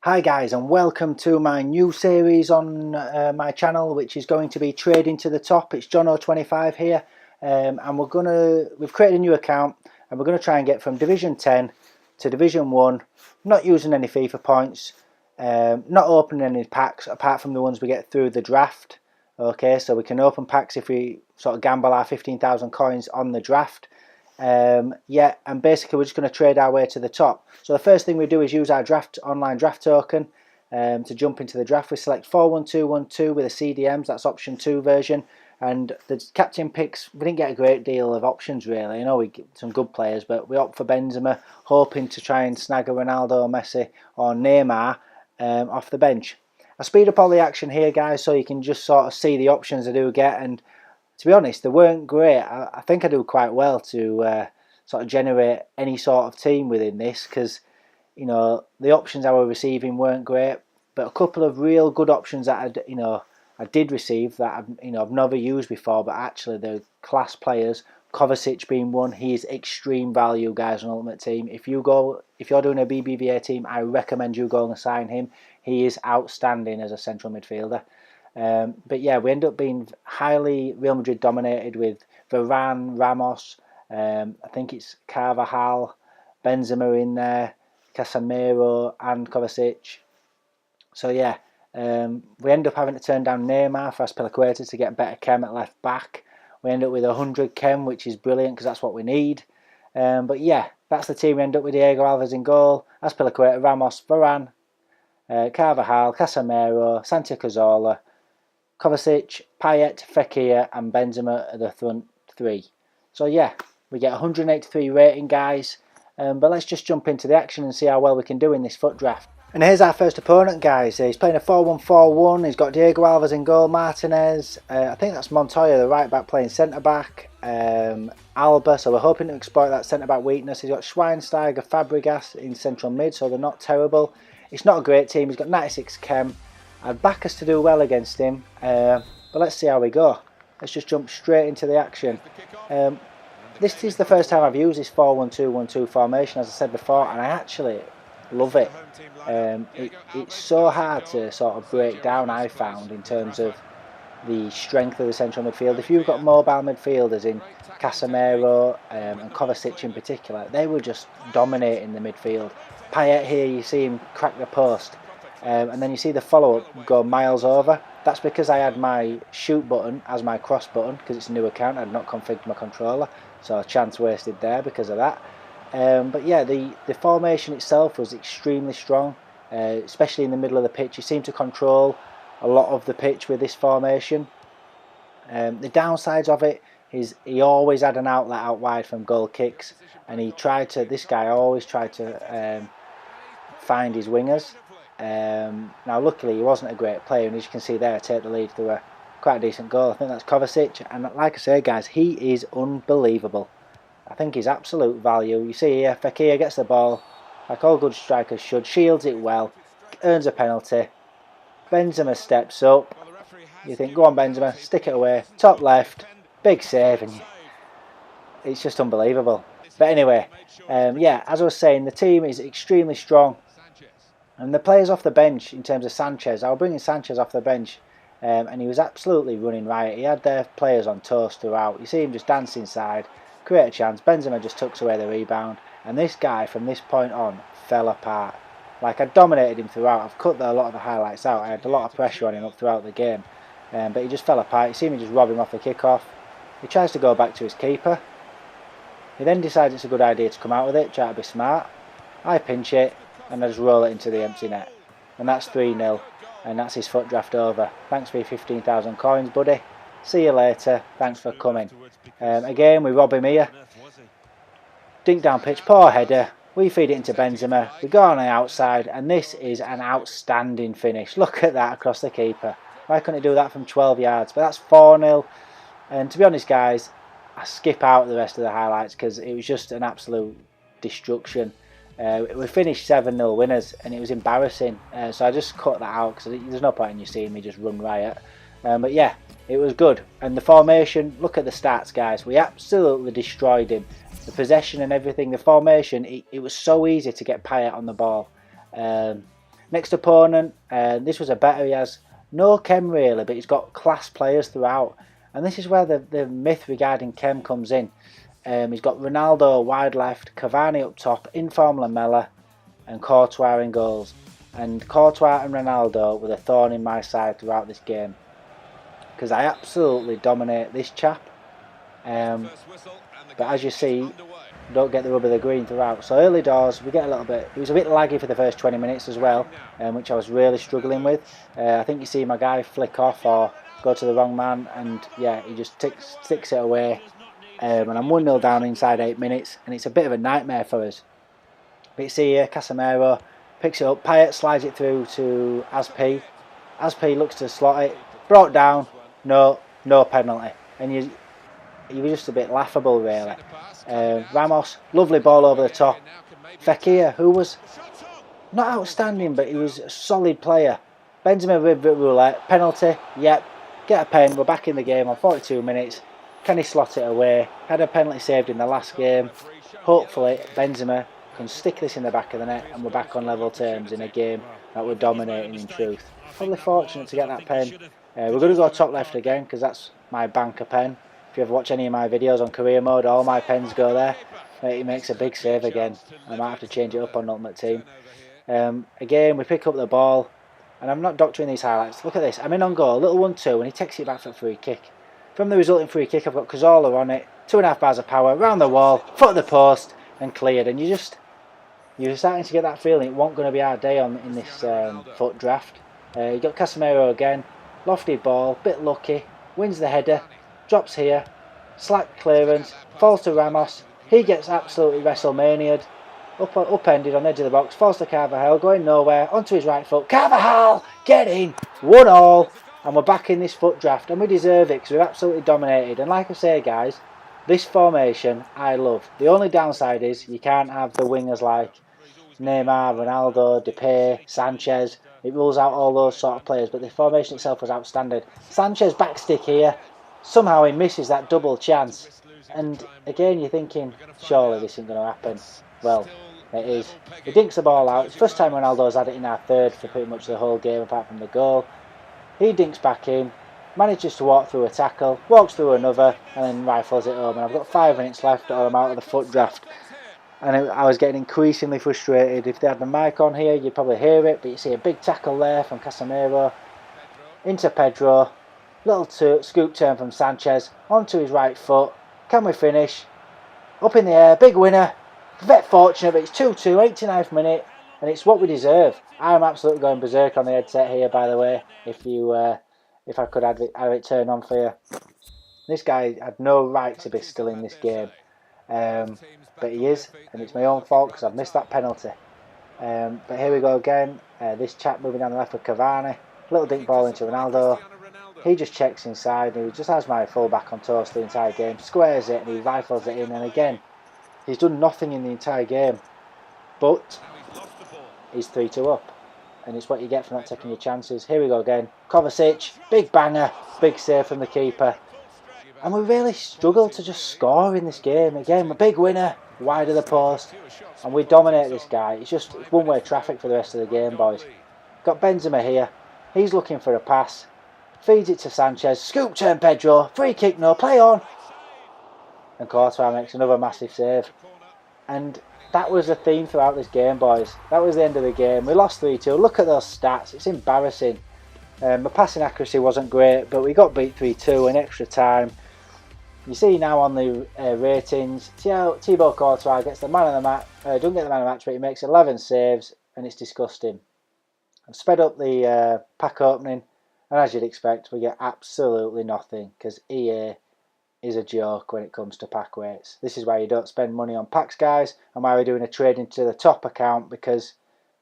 Hi guys, and welcome to my new series on my channel, which is going to be Trading to the Top. It's Jono25 here, and we've created a new account and we're gonna try and get from Division 10 to Division 1, not using any FIFA points, not opening any packs apart from the ones we get through the draft. Okay, so we can open packs if we sort of gamble our 15,000 coins on the draft. Yeah, and basically we're just going to trade our way to the top. So the first thing we do is use our online draft token to jump into the draft. We select 41212 with a CDMs, that's option 2 version, and the captain picks, we didn't get a great deal of options really. You know, we get some good players, but we opt for Benzema, hoping to try and snag a Ronaldo, Messi or Neymar off the bench. I speed up all the action here guys so you can just sort of see the options I do get, and to be honest, they weren't great. I think I do quite well to sort of generate any sort of team within this, because you know the options I were receiving weren't great, but a couple of real good options that I did receive that I've never used before, but actually they're class players. Kovacic being one, he is extreme value, guys, on Ultimate Team. If you're doing a BBVA team, I recommend you go and sign him. He is outstanding as a central midfielder. But yeah, we end up being highly Real Madrid dominated with Varane, Ramos, I think it's Carvajal, Benzema in there, Casemiro and Kovacic. So yeah, we end up having to turn down Neymar for Aspilicueta to get better chem at left back. We end up with 100 chem, which is brilliant because that's what we need. But yeah, that's the team we end up with. Diego Alves in goal, Aspilicueta, Ramos, Varane, Carvajal, Casemiro, Santi Cazorla, Kovacic, Payet, Fekir and Benzema are the front three. So yeah, we get 183 rating guys, but let's just jump into the action and see how well we can do in this FUT draft. And here's our first opponent guys. He's playing a 4-1-4-1, he's got Diego Alves in goal, Martinez, I think that's Montoya the right back playing centre back, Alba, so we're hoping to exploit that centre back weakness. He's got Schweinsteiger, Fabregas in central mid, so they're not terrible. It's not a great team, he's got 96 chem. I'd back us to do well against him, but let's see how we go. Let's just jump straight into the action. This is the first time I've used this 4-1-2-1-2 formation, as I said before, and I actually love it. It's so hard to sort of break down, I found, in terms of the strength of the central midfield. If you've got mobile midfielders in Casemiro and Kovacic in particular, they were just dominating the midfield. Payet here, you see him crack the post. And then you see the follow-up go miles over. That's because I had my shoot button as my cross button, because it's a new account. I had not configured my controller, so a chance wasted there because of that. But yeah, the formation itself was extremely strong, especially in the middle of the pitch. You seem to control a lot of the pitch with this formation. The downsides of it is he always had an outlet out wide from goal kicks, and this guy always tried to find his wingers. Now luckily he wasn't a great player, and as you can see there, I take the lead through quite a decent goal. I think that's Kovacic, and like I say guys, he is unbelievable. I think he's absolute value. You see here, Fekir gets the ball, like all good strikers should, shields it well, earns a penalty. Benzema steps up. You think, go on Benzema, stick it away, top left, big save, and it's just unbelievable. But anyway, yeah, as I was saying, the team is extremely strong. And the players off the bench, in terms of Sanchez, I was bringing Sanchez off the bench, and he was absolutely running riot. He had their players on toast throughout. You see him just dance inside, create a chance. Benzema just tucks away the rebound, and this guy from this point on fell apart. Like, I dominated him throughout. I've cut a lot of the highlights out. I had a lot of pressure on him up throughout the game, but he just fell apart. You see me just rob him off the kickoff. He tries to go back to his keeper. He then decides it's a good idea to come out with it, try to be smart. I pinch it, and I just roll it into the empty net. And that's 3-0, and that's his FUT draft over. Thanks for your 15,000 coins, buddy. See you later. Thanks for coming. Again, we rob him here. Dink down pitch, poor header. We feed it into Benzema. We go on the outside, and this is an outstanding finish. Look at that across the keeper. Why couldn't he do that from 12 yards? But that's 4-0. And to be honest, guys, I skip out the rest of the highlights because it was just an absolute destruction. We finished 7-0 winners, and it was embarrassing, so I just cut that out because there's no point in you seeing me just run riot. But yeah, it was good. And the formation, look at the stats guys, we absolutely destroyed him. The possession and everything, the formation, it was so easy to get Payet on the ball. Next opponent, this was a better. He has no chem really, but he's got class players throughout. And this is where the myth regarding chem comes in. He's got Ronaldo wide left, Cavani up top, Inform Lamella, and Courtois in goals. And Courtois and Ronaldo were the thorn in my side throughout this game, because I absolutely dominate this chap. But as you see, don't get the rub of the green throughout. So early doors, we get a little bit. It was a bit laggy for the first 20 minutes as well, which I was really struggling with. I think you see my guy flick off or go to the wrong man, and yeah, he just sticks it away. And I'm 1-0 down inside 8 minutes, and it's a bit of a nightmare for us. But you see here, Casemiro picks it up, Payet slides it through to Asp. Asp looks to slot it, brought down, no penalty. And he was just a bit laughable really. Ramos, lovely ball over the top. Fekir, who was not outstanding, but he was a solid player. Benzema with roulette, penalty, yep, get a pen, we're back in the game on 42 minutes. Can he slot it away? Had a penalty saved in the last game. Hopefully Benzema can stick this in the back of the net and we're back on level terms in a game that we're dominating in truth. Probably fortunate to get that pen. We're going to go top left again because that's my banker pen. If you ever watch any of my videos on career mode, all my pens go there. He makes a big save again. I might have to change it up on Ultimate Team. Again, we pick up the ball, and I'm not doctoring these highlights. Look at this. I'm in on goal, little 1-2, and he takes it back for a free kick. From the resulting free kick, I've got Cazorla on it, 2.5 bars of power, round the wall, foot of the post, and cleared. And you're starting to get that feeling it wasn't going to be our day in this FUT draft. You got Casemiro again, lofty ball, bit lucky, wins the header, drops here, slack clearance, falls to Ramos. He gets absolutely WrestleMania'd, upended on the edge of the box, falls to Carvajal, going nowhere, onto his right foot. Carvajal, get in, 1-1. And we're back in this FUT draft, and we deserve it because we've absolutely dominated. And like I say, guys, this formation I love. The only downside is you can't have the wingers like Neymar, Ronaldo, Depay, Sanchez. It rules out all those sort of players, but the formation itself was outstanding. Sanchez backstick here, somehow he misses that double chance. And again, you're thinking, surely this isn't going to happen. Well, it is. He dinks the ball out. It's the first time Ronaldo's had it in our third for pretty much the whole game, apart from the goal. He dinks back in, manages to walk through a tackle, walks through another, and then rifles it home. And I've got 5 minutes left or I'm out of the FUT draft. And I was getting increasingly frustrated. If they had the mic on here, you'd probably hear it, but you see a big tackle there from Casemiro. Into Pedro. Little scoop turn from Sanchez. Onto his right foot. Can we finish? Up in the air, big winner. A bit fortunate, but it's 2-2, 89th minute. And it's what we deserve. I'm absolutely going berserk on the headset here, by the way. If I could have it turned on for you. This guy had no right to be still in this game. But he is, and it's my own fault because I've missed that penalty. But here we go again. This chap moving down the left with Cavani. Little dink ball into Ronaldo. He just checks inside and he just has my full back on toast the entire game. Squares it and he rifles it in, and again, he's done nothing in the entire game. But he's 3-2 up. And it's what you get from not taking your chances. Here we go again. Kovacic, big banger, big save from the keeper. And we really struggled to just score in this game. Again, a big winner, wide of the post. And we dominate this guy. It's one-way traffic for the rest of the game, boys. Got Benzema here. He's looking for a pass. Feeds it to Sanchez. Scoop turn Pedro. Free kick, no, play on. And Courtois makes another massive save. And that was the theme throughout this game, boys. That was the end of the game. We lost 3-2. Look at those stats. It's embarrassing. My passing accuracy wasn't great, but we got beat 3-2 in extra time. You see now on the ratings, Thibaut Courtois gets the man of the match. Doesn't get the man of the match, but he makes 11 saves, and it's disgusting. I've sped up the pack opening, and as you'd expect, we get absolutely nothing because EA is a joke when it comes to pack rates. This is why you don't spend money on packs, guys, and why we're doing a trading to the top account, because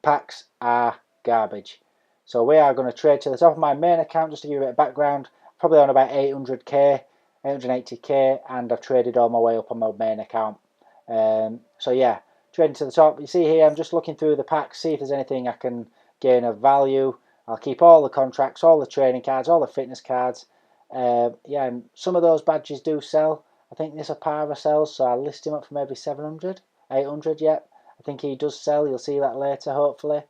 packs are garbage. So we are going to trade to the top of my main account. Just to give you a bit of background, probably on about 800k, 880k, and I've traded all my way up on my main account. So yeah, trading to the top. You see here, I'm just looking through the packs, see if there's anything I can gain of value. I'll keep all the contracts, all the training cards, all the fitness cards. Yeah, and some of those badges do sell. I think this Apara sells, so I'll list him up for maybe 700, 800, yeah. I think he does sell, you'll see that later, hopefully.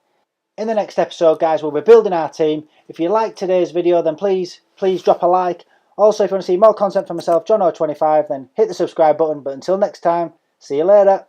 in the next episode, guys, we'll be building our team. If you like today's video, then please drop a like. Also, if you want to see more content from myself, John 25, then hit the subscribe button. But until next time, see you later.